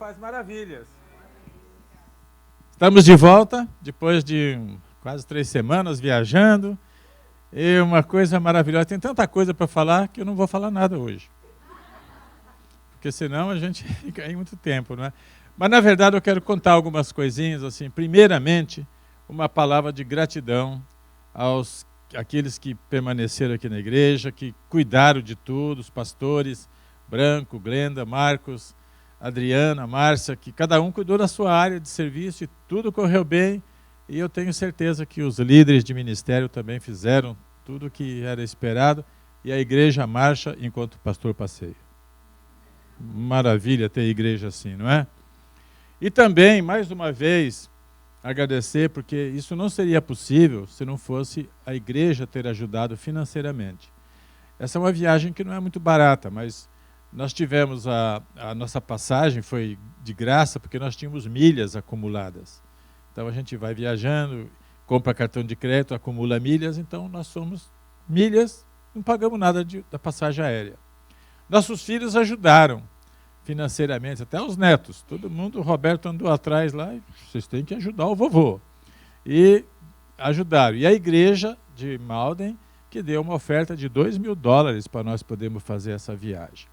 faz maravilhas. Estamos de volta, depois de quase 3 semanas viajando. E uma coisa maravilhosa, tem tanta coisa para falar que eu não vou falar nada hoje. Porque senão a gente fica aí muito tempo, não é? Mas na verdade eu quero contar algumas coisinhas, assim. Primeiramente, uma palavra de gratidão aos aqueles que permaneceram aqui na igreja, que cuidaram de tudo, os pastores, Branco, Glenda, Marcos, Adriana, Márcia, que cada um cuidou da sua área de serviço e tudo correu bem. E eu tenho certeza que os líderes de ministério também fizeram tudo o que era esperado e a igreja marcha enquanto o pastor passeia. Maravilha ter igreja assim, não é? E também, mais uma vez, agradecer, porque isso não seria possível se não fosse a igreja ter ajudado financeiramente. Essa é uma viagem que não é muito barata, mas nós tivemos a nossa passagem, foi de graça, porque nós tínhamos milhas acumuladas. Então a gente vai viajando, compra cartão de crédito, acumula milhas, então nós somos milhas, não pagamos nada da passagem aérea. Nossos filhos ajudaram financeiramente, até os netos, todo mundo, o Roberto andou atrás lá, e vocês têm que ajudar o vovô. E ajudaram. E a igreja de Malden, que deu uma oferta de $2.000 para nós podermos fazer essa viagem.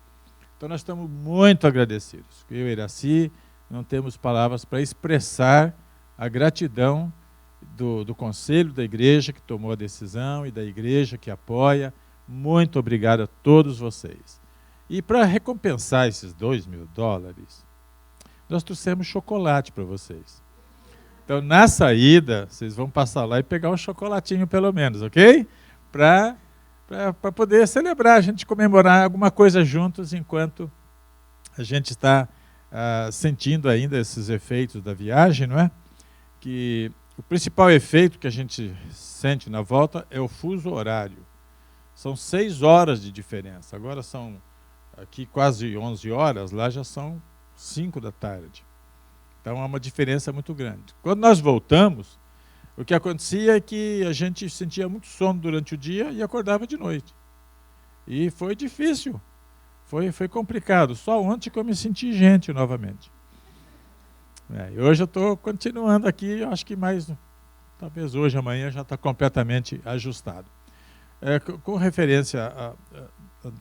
Então nós estamos muito agradecidos. Eu e Iraci não temos palavras para expressar a gratidão do conselho da igreja que tomou a decisão e da igreja que apoia. Muito obrigado a todos vocês. E para recompensar esses $2.000, nós trouxemos chocolate para vocês. Então, na saída, vocês vão passar lá e pegar um chocolatinho pelo menos, ok? Para poder celebrar, a gente comemorar alguma coisa juntos enquanto a gente está sentindo ainda esses efeitos da viagem, não é? Que o principal efeito que a gente sente na volta é o fuso horário. São 6 horas de diferença. Agora são aqui quase 11 horas, lá já são 5 da tarde. Então é uma diferença muito grande. Quando nós voltamos, o que acontecia é que a gente sentia muito sono durante o dia e acordava de noite. E foi difícil, foi complicado. Só ontem que eu me senti gente novamente. E hoje eu estou continuando aqui, acho que mais, talvez hoje, amanhã, já está completamente ajustado. Com referência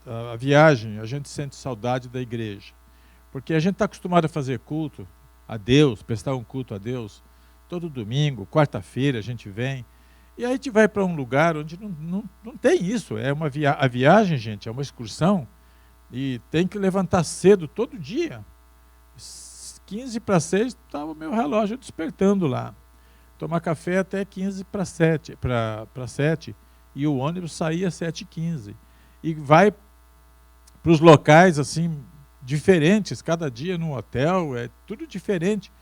à viagem, a gente sente saudade da igreja. Porque a gente está acostumado a fazer culto a Deus, prestar um culto a Deus, todo domingo, quarta-feira a gente vem. E aí a gente vai para um lugar onde não tem isso. A viagem, gente, é uma excursão e tem que levantar cedo todo dia. 15 para 6 estava o meu relógio despertando lá. Tomar café até 15 para 7, e o ônibus saía às 7h15. E vai para os locais assim diferentes, cada dia num hotel, é tudo diferente.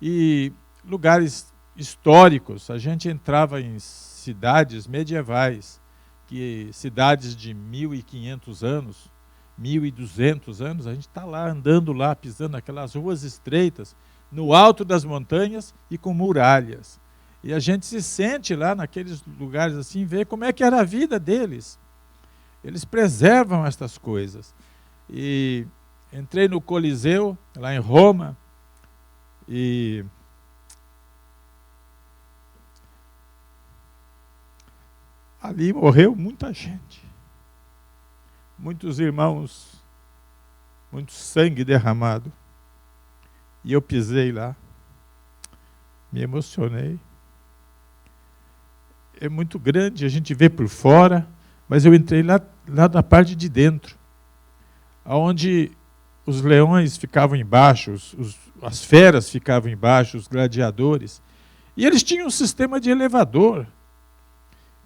E lugares históricos, a gente entrava em cidades medievais, cidades de 1.500 anos, 1.200 anos, a gente está lá, andando lá, pisando naquelas ruas estreitas, no alto das montanhas e com muralhas. E a gente se sente lá naqueles lugares assim, vê como é que era a vida deles. Eles preservam estas coisas. E entrei no Coliseu, lá em Roma, e ali morreu muita gente. Muitos irmãos, muito sangue derramado. E eu pisei lá, me emocionei. É muito grande, a gente vê por fora, mas eu entrei lá na parte de dentro, onde os leões ficavam embaixo, as feras ficavam embaixo, os gladiadores. E eles tinham um sistema de elevador.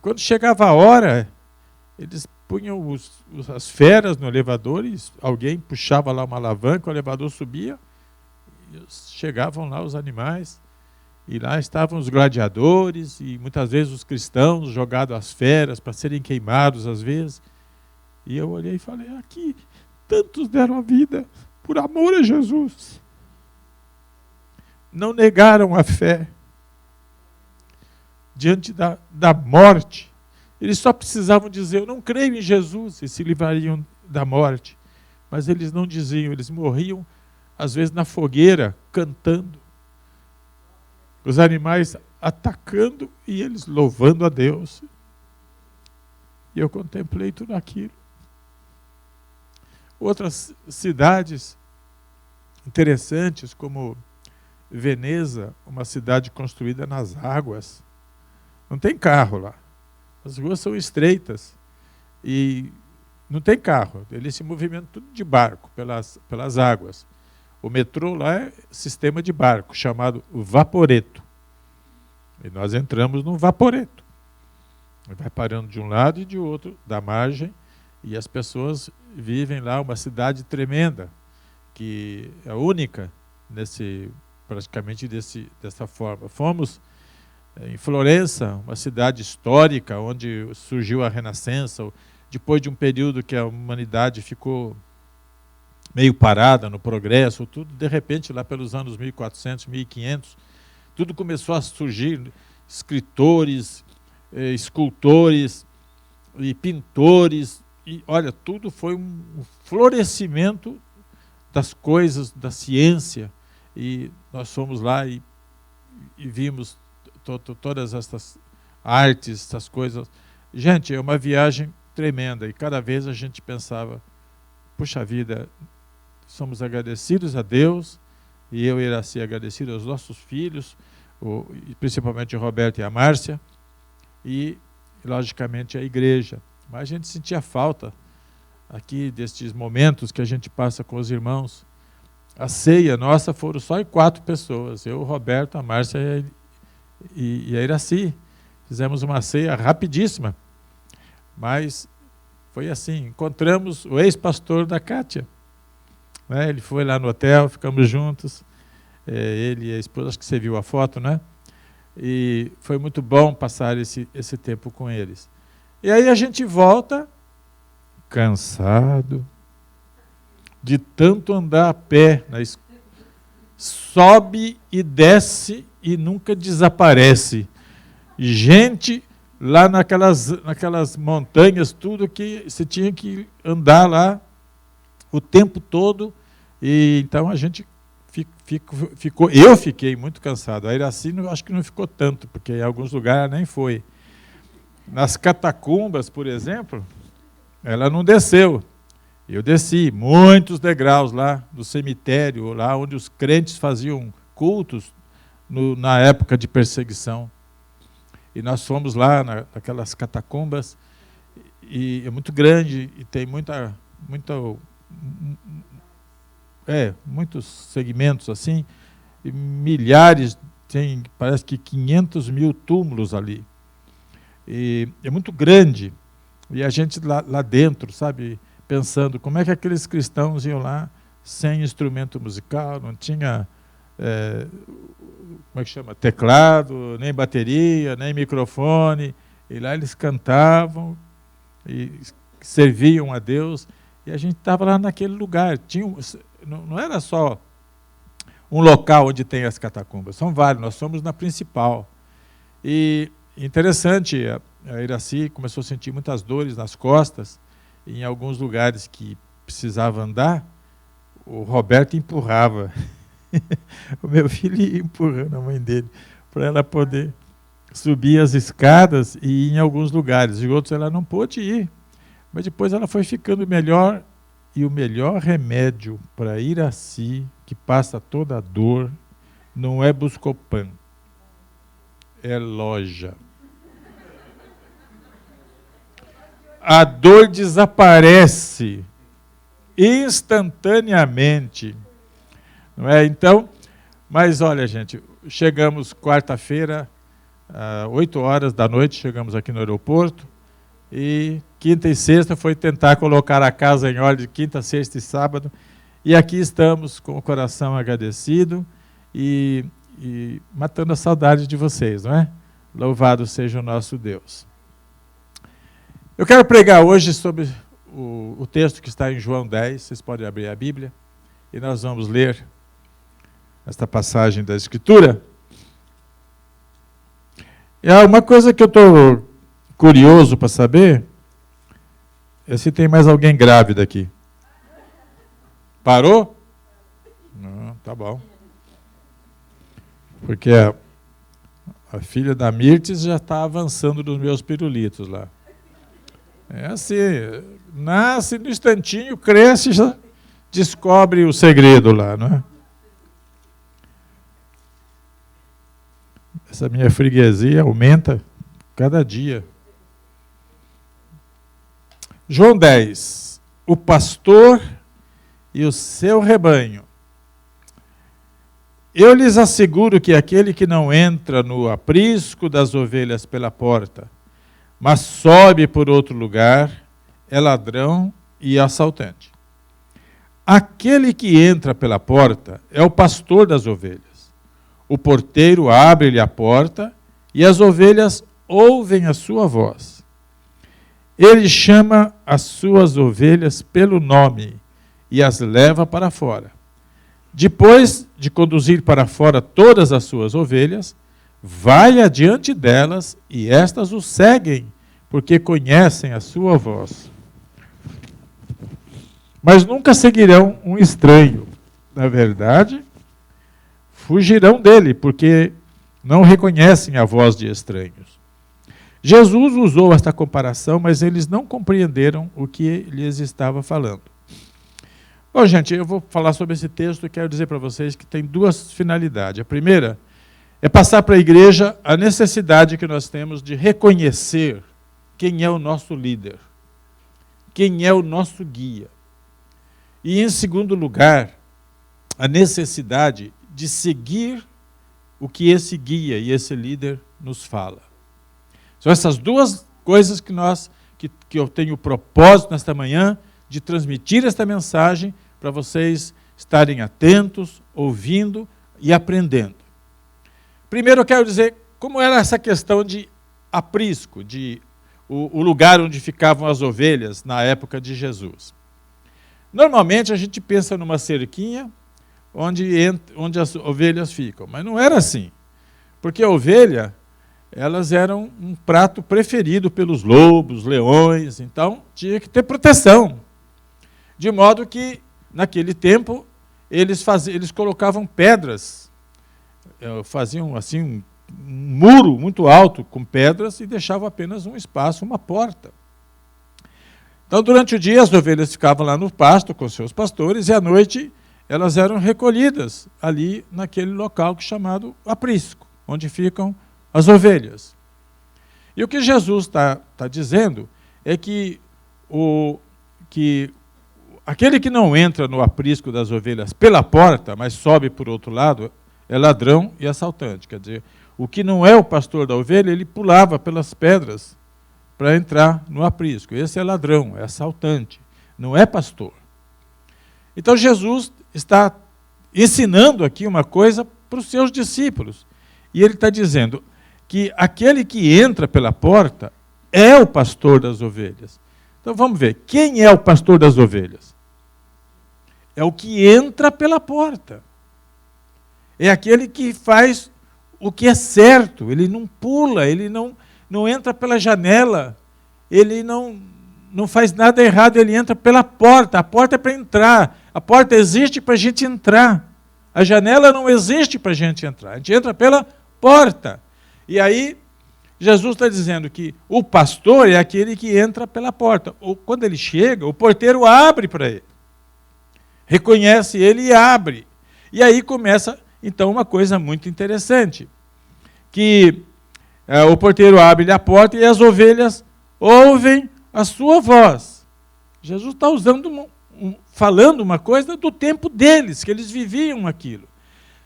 Quando chegava a hora, eles punham as feras no elevador e alguém puxava lá uma alavanca, o elevador subia, e chegavam lá os animais. E lá estavam os gladiadores e muitas vezes os cristãos jogados às feras para serem queimados às vezes. E eu olhei e falei, aqui tantos deram a vida por amor a Jesus. Não negaram a fé diante da morte. Eles só precisavam dizer, eu não creio em Jesus, e se livrariam da morte. Mas eles não diziam, eles morriam às vezes na fogueira, cantando. Os animais atacando e eles louvando a Deus. E eu contemplei tudo aquilo. Outras cidades interessantes, como Veneza, uma cidade construída nas águas. Não tem carro lá. As ruas são estreitas. E não tem carro. Eles se movimentam tudo de barco, pelas águas. O metrô lá é sistema de barco, chamado Vaporetto. E nós entramos no Vaporetto. Vai parando de um lado e de outro, da margem, e as pessoas vivem lá, uma cidade tremenda, que é única, praticamente dessa forma. Fomos em Florença, uma cidade histórica, onde surgiu a Renascença, depois de um período que a humanidade ficou meio parada no progresso, tudo, de repente, lá pelos anos 1400, 1500, tudo começou a surgir, escritores, escultores e pintores, e olha, tudo foi um florescimento das coisas, da ciência, e nós fomos lá e vimos todas essas artes, essas coisas. Gente, é uma viagem tremenda, e cada vez a gente pensava, puxa vida, somos agradecidos a Deus, e eu e Iraci agradecido aos nossos filhos, principalmente o Roberto e a Márcia, e logicamente a igreja. Mas a gente sentia falta aqui destes momentos que a gente passa com os irmãos. A ceia nossa foram só em 4 pessoas, eu, o Roberto, a Márcia e a Iraci. Fizemos uma ceia rapidíssima, mas foi assim, encontramos o ex-pastor da Kátia, né? Ele foi lá no hotel, ficamos juntos, ele e a esposa, acho que você viu a foto, né? E foi muito bom passar esse tempo com eles. E aí a gente volta, cansado, de tanto andar a pé, sobe e desce e nunca desaparece. Gente lá naquelas montanhas, tudo que você tinha que andar lá o tempo todo, e então a gente ficou, eu fiquei muito cansado. A Iraci acho que não ficou tanto, porque em alguns lugares ela nem foi. Nas catacumbas, por exemplo, ela não desceu. Eu desci muitos degraus lá no cemitério, lá onde os crentes faziam cultos na época de perseguição. E nós fomos lá naquelas catacumbas, e é muito grande, e tem muitos segmentos assim, e milhares, parece que 500 mil túmulos ali. E é muito grande, e a gente lá dentro, sabe, pensando como é que aqueles cristãos iam lá sem instrumento musical, não tinha, como é que chama, teclado, nem bateria, nem microfone, e lá eles cantavam e serviam a Deus, e a gente estava lá naquele lugar. Não era só um local onde tem as catacumbas, são vários, nós fomos na principal. E interessante, a Iraci começou a sentir muitas dores nas costas, e em alguns lugares que precisava andar, o Roberto empurrava. O meu filho ia empurrando a mãe dele, para ela poder subir as escadas e ir em alguns lugares. E outros ela não pôde ir. Mas depois ela foi ficando melhor, e o melhor remédio para Iraci, que passa toda a dor, não é Buscopan, é loja. A dor desaparece instantaneamente, não é? Então, mas olha, gente, chegamos quarta-feira, 8 horas da noite, chegamos aqui no aeroporto, e quinta e sexta foi tentar colocar a casa em ordem, quinta, sexta e sábado, e aqui estamos com o coração agradecido e matando a saudade de vocês, não é? Louvado seja o nosso Deus. Eu quero pregar hoje sobre o texto que está em João 10, vocês podem abrir a Bíblia, e nós vamos ler esta passagem da Escritura. E uma coisa que eu estou curioso para saber é se tem mais alguém grávida aqui. Parou? Não. Tá bom. Porque a filha da Mirtes já está avançando nos meus pirulitos lá. É assim, nasce no instantinho, cresce, já descobre o segredo lá, não é? Essa minha freguesia aumenta cada dia. João 10. O pastor e o seu rebanho. Eu lhes asseguro que aquele que não entra no aprisco das ovelhas pela porta, mas sobe por outro lugar, é ladrão e assaltante. Aquele que entra pela porta é o pastor das ovelhas. O porteiro abre-lhe a porta e as ovelhas ouvem a sua voz. Ele chama as suas ovelhas pelo nome e as leva para fora. Depois de conduzir para fora todas as suas ovelhas, vai adiante delas e estas o seguem, porque conhecem a sua voz. Mas nunca seguirão um estranho. Na verdade, fugirão dele, porque não reconhecem a voz de estranhos. Jesus usou esta comparação, mas eles não compreenderam o que lhes estava falando. Bom, gente, eu vou falar sobre esse texto e quero dizer para vocês que tem duas finalidades. A primeira é passar para a igreja a necessidade que nós temos de reconhecer quem é o nosso líder, quem é o nosso guia. E, em segundo lugar, a necessidade de seguir o que esse guia e esse líder nos fala. São essas duas coisas que eu tenho o propósito nesta manhã de transmitir esta mensagem para vocês estarem atentos, ouvindo e aprendendo. Primeiro eu quero dizer como era essa questão de aprisco, o lugar onde ficavam as ovelhas na época de Jesus. Normalmente a gente pensa numa cerquinha onde as ovelhas ficam, mas não era assim, porque a ovelha, elas eram um prato preferido pelos lobos, leões, então tinha que ter proteção. De modo que, naquele tempo, eles colocavam pedras, faziam assim um muro muito alto com pedras e deixavam apenas um espaço, uma porta. Então, durante o dia, as ovelhas ficavam lá no pasto com seus pastores e, à noite, elas eram recolhidas ali naquele local chamado aprisco, onde ficam as ovelhas. E o que Jesus está dizendo é que aquele que não entra no aprisco das ovelhas pela porta, mas sobe por outro lado, é ladrão e assaltante. Quer dizer, o que não é o pastor da ovelha, ele pulava pelas pedras para entrar no aprisco. Esse é ladrão, é assaltante, não é pastor. Então Jesus está ensinando aqui uma coisa para os seus discípulos. E ele está dizendo que aquele que entra pela porta é o pastor das ovelhas. Então vamos ver, quem é o pastor das ovelhas? É o que entra pela porta. É aquele que faz o que é certo, ele não pula, ele não entra pela janela, ele não faz nada errado, ele entra pela porta. A porta é para entrar, a porta existe para a gente entrar. A janela não existe para a gente entrar, a gente entra pela porta. E aí, Jesus está dizendo que o pastor é aquele que entra pela porta. Ou, quando ele chega, o porteiro abre para ele. Reconhece ele e abre. E aí começa, então, uma coisa muito interessante. Que o porteiro abre a porta e as ovelhas ouvem a sua voz. Jesus está falando uma coisa do tempo deles, que eles viviam aquilo.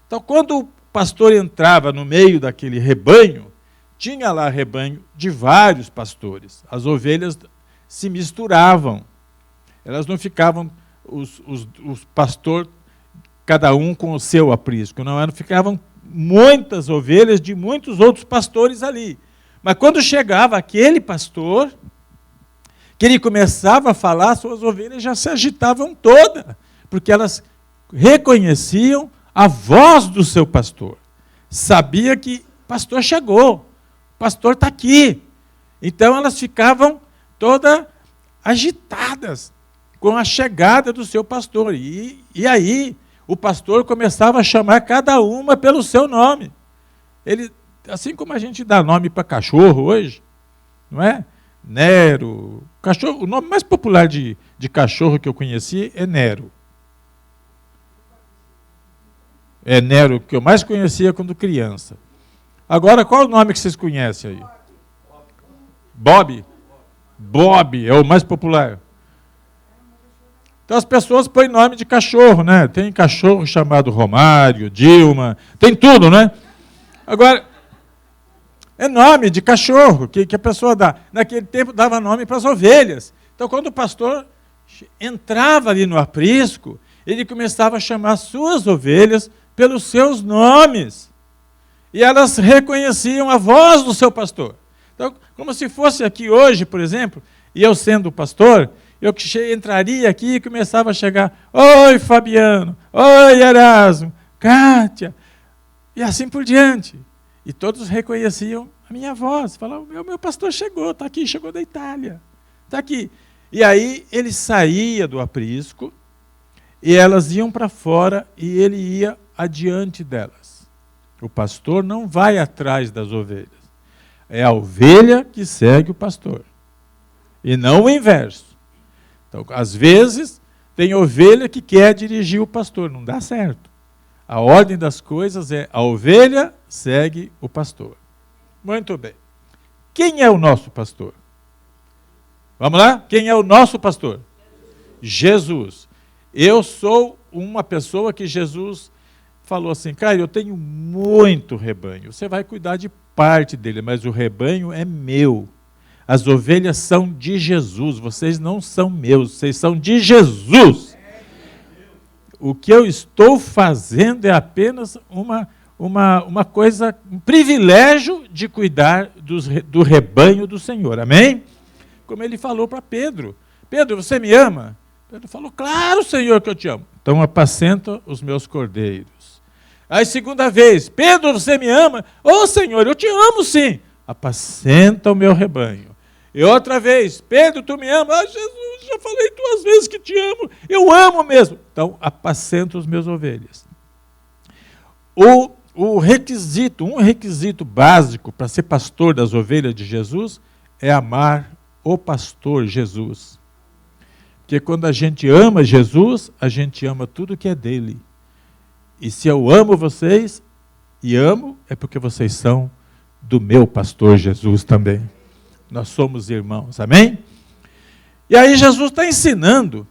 Então, quando o pastor entrava no meio daquele rebanho, tinha lá rebanho de vários pastores. As ovelhas se misturavam. Elas não ficavam, os pastores, cada um com o seu aprisco. Não ficavam muitas ovelhas de muitos outros pastores ali. Mas quando chegava aquele pastor, que ele começava a falar, suas ovelhas já se agitavam todas, porque elas reconheciam a voz do seu pastor. Sabia que o pastor chegou, o pastor está aqui. Então elas ficavam todas agitadas com a chegada do seu pastor. E aí o pastor começava a chamar cada uma pelo seu nome. Ele, assim como a gente dá nome para cachorro hoje, não é? Nero. Cachorro, o nome mais popular de cachorro que eu conheci é Nero. É Nero que eu mais conhecia quando criança. Agora, qual é o nome que vocês conhecem aí? Bob? Bob é o mais popular. Então as pessoas põem nome de cachorro, né? Tem cachorro chamado Romário, Dilma, tem tudo, né? Agora, é nome de cachorro que a pessoa dá. Naquele tempo dava nome para as ovelhas. Então quando o pastor entrava ali no aprisco, ele começava a chamar as suas ovelhas pelos seus nomes. E elas reconheciam a voz do seu pastor. Então, como se fosse aqui hoje, por exemplo, e eu sendo pastor, eu entraria aqui e começava a chegar, oi Fabiano, oi Erasmo, Kátia, e assim por diante. E todos reconheciam a minha voz, falavam, meu pastor chegou, está aqui, chegou da Itália, está aqui. E aí ele saía do aprisco, e elas iam para fora, e ele ia adiante delas. O pastor não vai atrás das ovelhas. É a ovelha que segue o pastor. E não o inverso. Então, às vezes, tem ovelha que quer dirigir o pastor. Não dá certo. A ordem das coisas é a ovelha segue o pastor. Muito bem. Quem é o nosso pastor? Vamos lá? Quem é o nosso pastor? Jesus. Eu sou uma pessoa que Jesus falou assim, cara, eu tenho muito rebanho. Você vai cuidar de parte dele, mas o rebanho é meu. As ovelhas são de Jesus. Vocês não são meus, vocês são de Jesus. O que eu estou fazendo é apenas uma coisa, um privilégio de cuidar do rebanho do Senhor. Amém? Como ele falou para Pedro. Pedro, você me ama? Pedro falou, claro, Senhor, que eu te amo. Então apacenta os meus cordeiros. Aí, segunda vez, Pedro, você me ama? Ô, Senhor, eu te amo sim. Apacenta o meu rebanho. E outra vez, Pedro, tu me ama? Ah, Jesus, já falei 2 vezes que te amo. Eu amo mesmo. Então, apacenta os meus ovelhas. Um requisito básico para ser pastor das ovelhas de Jesus é amar o pastor Jesus. Porque quando a gente ama Jesus, a gente ama tudo que é dele. E se eu amo vocês, e amo, é porque vocês são do meu pastor Jesus também. Nós somos irmãos, amém? E aí Jesus está ensinando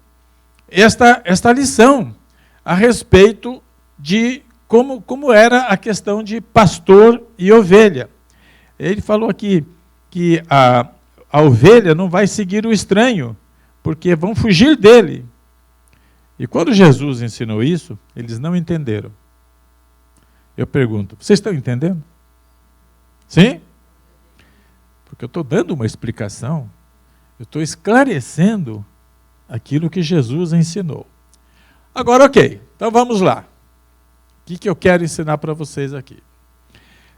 esta lição a respeito de como era a questão de pastor e ovelha. Ele falou aqui que a ovelha não vai seguir o estranho, porque vão fugir dele. E quando Jesus ensinou isso, eles não entenderam. Eu pergunto, vocês estão entendendo? Sim? Porque eu estou dando uma explicação, eu estou esclarecendo aquilo que Jesus ensinou. Agora, ok, então vamos lá. O que eu quero ensinar para vocês aqui?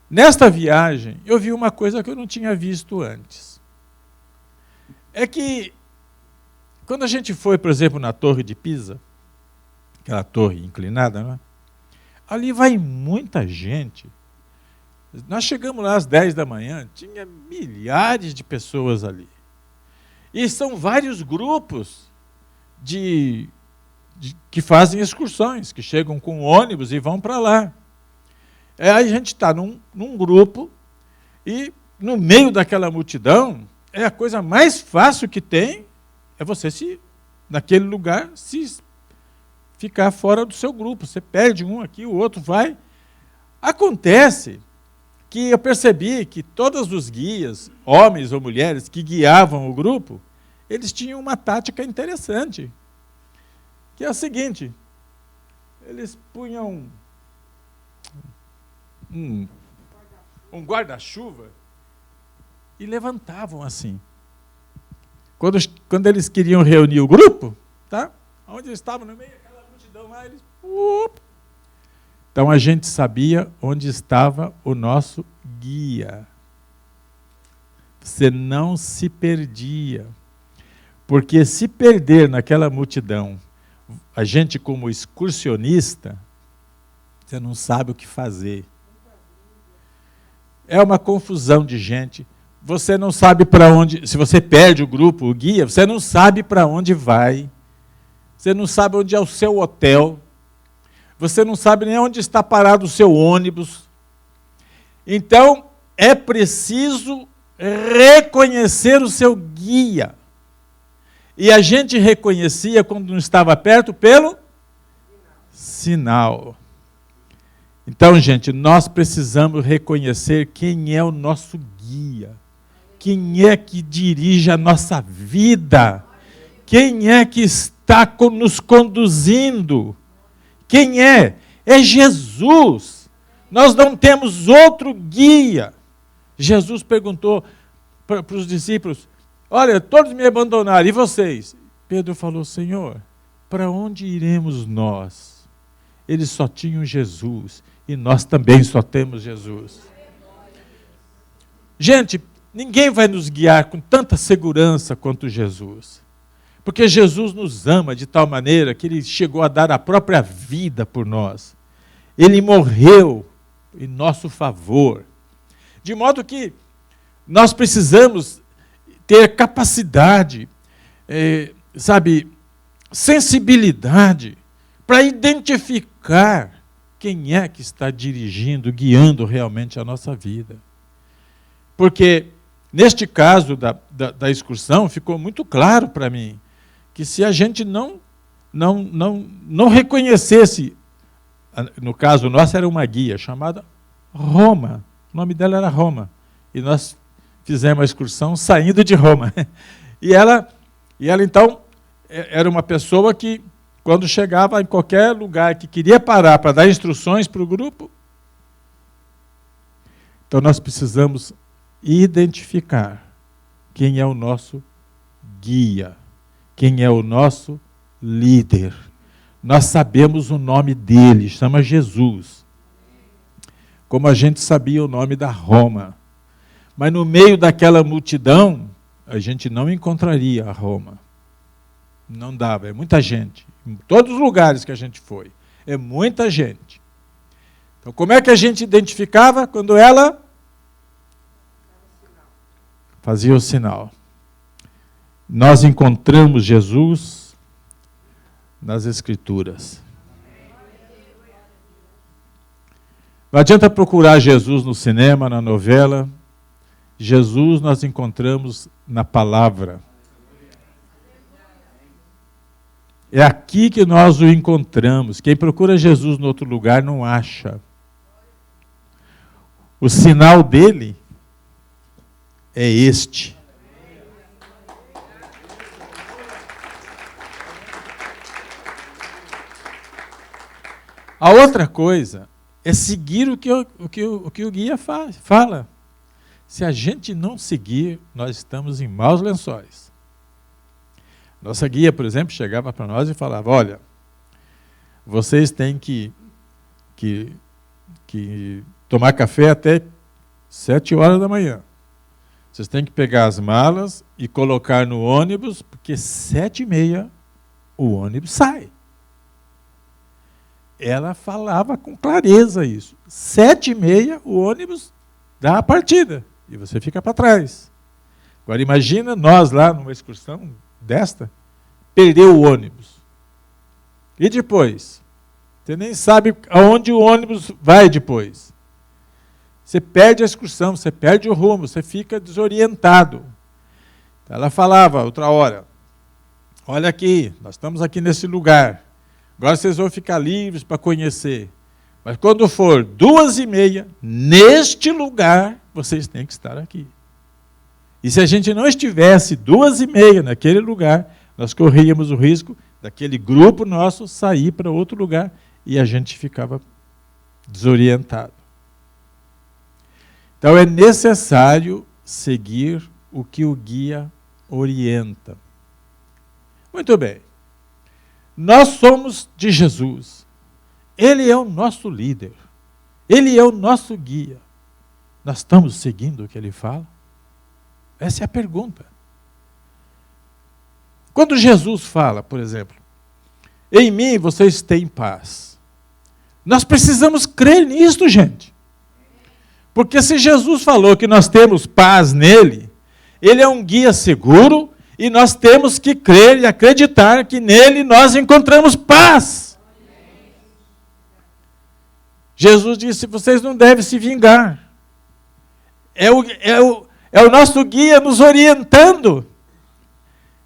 Nesta viagem, eu vi uma coisa que eu não tinha visto antes. É que, quando a gente foi, por exemplo, na Torre de Pisa, aquela torre inclinada, né? Ali vai muita gente. Nós chegamos lá às 10 da manhã, tinha milhares de pessoas ali. E são vários grupos que fazem excursões, que chegam com ônibus e vão para lá. Aí a gente está num grupo e no meio daquela multidão, é a coisa mais fácil que tem, é você naquele lugar, ficar fora do seu grupo. Você perde um aqui, o outro vai. Acontece que eu percebi que todos os guias, homens ou mulheres, que guiavam o grupo, eles tinham uma tática interessante, que é a seguinte, eles punham um guarda-chuva e levantavam assim. Quando eles queriam reunir o grupo, tá? Onde eles estavam, no meio daquela multidão lá, eles... Então a gente sabia onde estava o nosso guia. Você não se perdia. Porque se perder naquela multidão a gente como excursionista, você não sabe o que fazer. É uma confusão de gente. Você não sabe para onde, se você perde o grupo, o guia, você não sabe para onde vai. Você não sabe onde é o seu hotel. Você não sabe nem onde está parado o seu ônibus. Então, é preciso reconhecer o seu guia. E a gente reconhecia, quando não estava perto, pelo sinal. Então, gente, nós precisamos reconhecer quem é o nosso guia. Quem é que dirige a nossa vida? Quem é que está nos conduzindo? Quem é? É Jesus. Nós não temos outro guia. Jesus perguntou para os discípulos, olha, todos me abandonaram, e vocês? Pedro falou, Senhor, para onde iremos nós? Eles só tinham Jesus, e nós também só temos Jesus. Gente, ninguém vai nos guiar com tanta segurança quanto Jesus. Porque Jesus nos ama de tal maneira que Ele chegou a dar a própria vida por nós. Ele morreu em nosso favor. De modo que nós precisamos ter capacidade, sensibilidade, para identificar quem é que está dirigindo, guiando realmente a nossa vida. Porque, neste caso da excursão, ficou muito claro para mim que se a gente não reconhecesse, no caso nosso era uma guia chamada Roma, o nome dela era Roma, e nós fizemos a excursão saindo de Roma. E ela então, era uma pessoa que, quando chegava em qualquer lugar que queria parar para dar instruções para o grupo, então nós precisamos identificar quem é o nosso guia, quem é o nosso líder. Nós sabemos o nome dele, chama Jesus. Como a gente sabia o nome da Roma. Mas no meio daquela multidão, a gente não encontraria a Roma. Não dava, é muita gente. Em todos os lugares que a gente foi, é muita gente. Então, como é que a gente identificava? Quando ela fazia o sinal. Nós encontramos Jesus nas Escrituras. Não adianta procurar Jesus no cinema, na novela. Jesus nós encontramos na palavra. É aqui que nós o encontramos. Quem procura Jesus em outro lugar não acha. O sinal dele é este. A outra coisa é seguir o que o guia fala. Se a gente não seguir, nós estamos em maus lençóis. Nossa guia, por exemplo, chegava para nós e falava, olha, vocês têm que tomar café até 7 horas da manhã. Vocês têm que pegar as malas e colocar no ônibus, porque 7h30 o ônibus sai. Ela falava com clareza isso. 7h30 o ônibus dá a partida e você fica para trás. Agora imagina nós lá numa excursão desta, perdeu o ônibus. E depois? Você nem sabe aonde o ônibus vai depois. Você perde a excursão, você perde o rumo, você fica desorientado. Então ela falava outra hora, olha aqui, nós estamos aqui nesse lugar. Agora vocês vão ficar livres para conhecer. Mas quando for 2h30, neste lugar, vocês têm que estar aqui. E se a gente não estivesse 2h30 naquele lugar, nós corríamos o risco daquele grupo nosso sair para outro lugar e a gente ficava desorientado. Então é necessário seguir o que o guia orienta. Muito bem. Nós somos de Jesus. Ele é o nosso líder. Ele é o nosso guia. Nós estamos seguindo o que ele fala? Essa é a pergunta. Quando Jesus fala, por exemplo, em mim vocês têm paz. Nós precisamos crer nisto, gente. Porque se Jesus falou que nós temos paz nele, ele é um guia seguro e nós temos que crer e acreditar que nele nós encontramos paz. Jesus disse, vocês não devem se vingar. É o nosso guia nos orientando.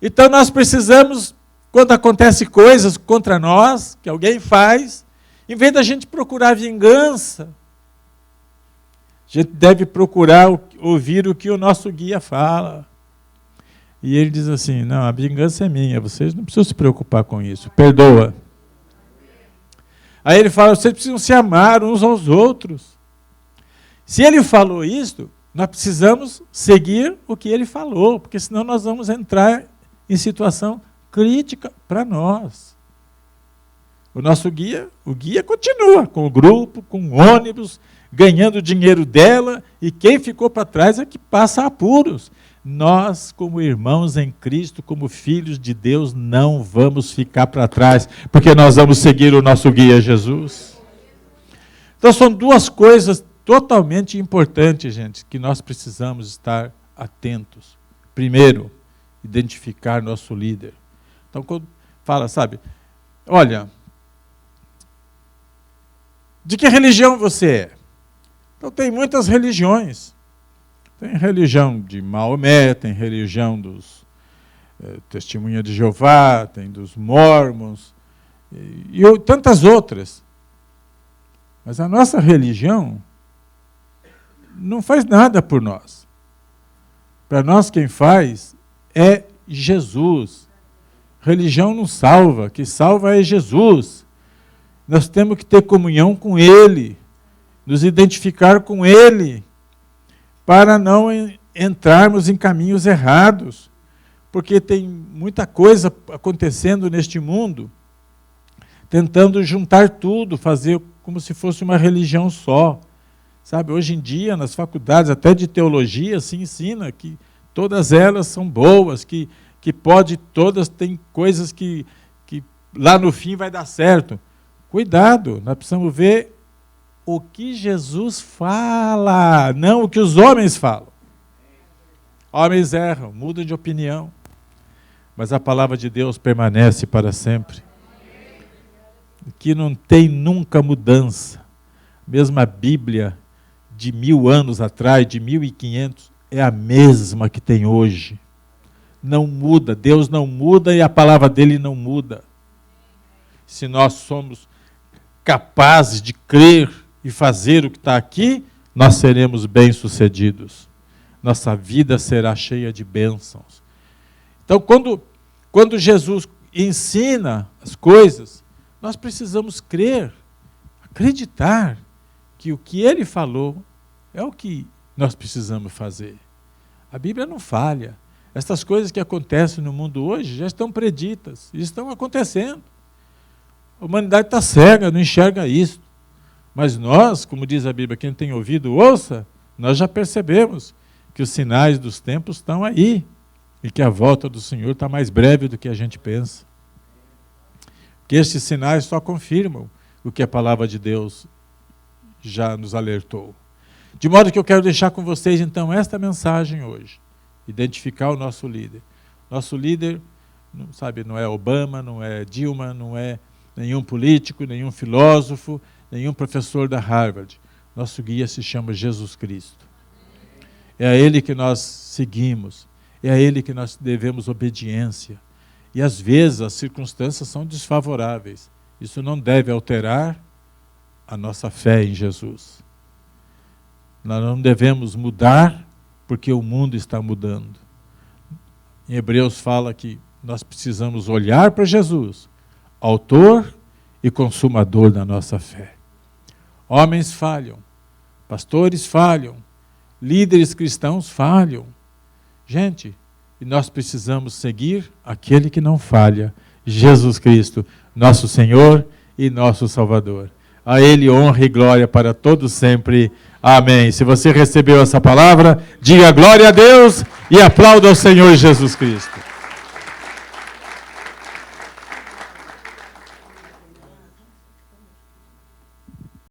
Então nós precisamos, quando acontecem coisas contra nós, que alguém faz, em vez da gente procurar vingança, a gente deve procurar ouvir o que o nosso guia fala. E ele diz assim, não, a vingança é minha, vocês não precisam se preocupar com isso, perdoa. Aí ele fala, vocês precisam se amar uns aos outros. Se ele falou isso, nós precisamos seguir o que ele falou, porque senão nós vamos entrar em situação crítica para nós. O nosso guia, o guia continua com o grupo, com o ônibus, ganhando o dinheiro dela, e quem ficou para trás é que passa apuros. Nós, como irmãos em Cristo, como filhos de Deus, não vamos ficar para trás, porque nós vamos seguir o nosso guia Jesus. Então são duas coisas totalmente importantes, gente, que nós precisamos estar atentos. Primeiro, identificar nosso líder. Então quando fala, sabe, olha, de que religião você é? Então tem muitas religiões. Tem religião de Maomé, tem religião dos Testemunha de Jeová, tem dos Mormons, e tantas outras. Mas a nossa religião não faz nada por nós. Para nós quem faz é Jesus. Religião não salva, quem salva é Jesus. Nós temos que ter comunhão com Ele, nos identificar com Ele, para não entrarmos em caminhos errados, porque tem muita coisa acontecendo neste mundo, tentando juntar tudo, fazer como se fosse uma religião só. Sabe, hoje em dia, nas faculdades, até de teologia, se ensina que todas elas são boas, que todas têm coisas que lá no fim vai dar certo. Cuidado, nós precisamos ver o que Jesus fala, não o que os homens falam. Homens erram, mudam de opinião, mas a palavra de Deus permanece para sempre. Que não tem nunca mudança. Mesmo a Bíblia de 1000 anos atrás, de 1500, é a mesma que tem hoje. Não muda, Deus não muda e a palavra dele não muda. Se nós somos capazes de crer e fazer o que está aqui, nós seremos bem-sucedidos. Nossa vida será cheia de bênçãos. Então, quando Jesus ensina as coisas, nós precisamos crer, acreditar que o que ele falou é o que nós precisamos fazer. A Bíblia não falha. Essas coisas que acontecem no mundo hoje já estão preditas, estão acontecendo. A humanidade está cega, não enxerga isso. Mas nós, como diz a Bíblia, quem tem ouvido, ouça, nós já percebemos que os sinais dos tempos estão aí e que a volta do Senhor está mais breve do que a gente pensa. Que estes sinais só confirmam o que a palavra de Deus já nos alertou. De modo que eu quero deixar com vocês, então, esta mensagem hoje. Identificar o nosso líder. Nosso líder, sabe, não é Obama, não é Dilma, não é nenhum político, nenhum filósofo, nenhum professor da Harvard. Nosso guia se chama Jesus Cristo. É a Ele que nós seguimos. É a Ele que nós devemos obediência. E às vezes as circunstâncias são desfavoráveis. Isso não deve alterar a nossa fé em Jesus. Nós não devemos mudar porque o mundo está mudando. Em Hebreus fala que nós precisamos olhar para Jesus, autor e consumador da nossa fé. Homens falham, pastores falham, líderes cristãos falham. Gente, e nós precisamos seguir aquele que não falha, Jesus Cristo, nosso Senhor e nosso Salvador. A Ele honra e glória para todos sempre. Amém. Se você recebeu essa palavra, diga glória a Deus e aplauda ao Senhor Jesus Cristo.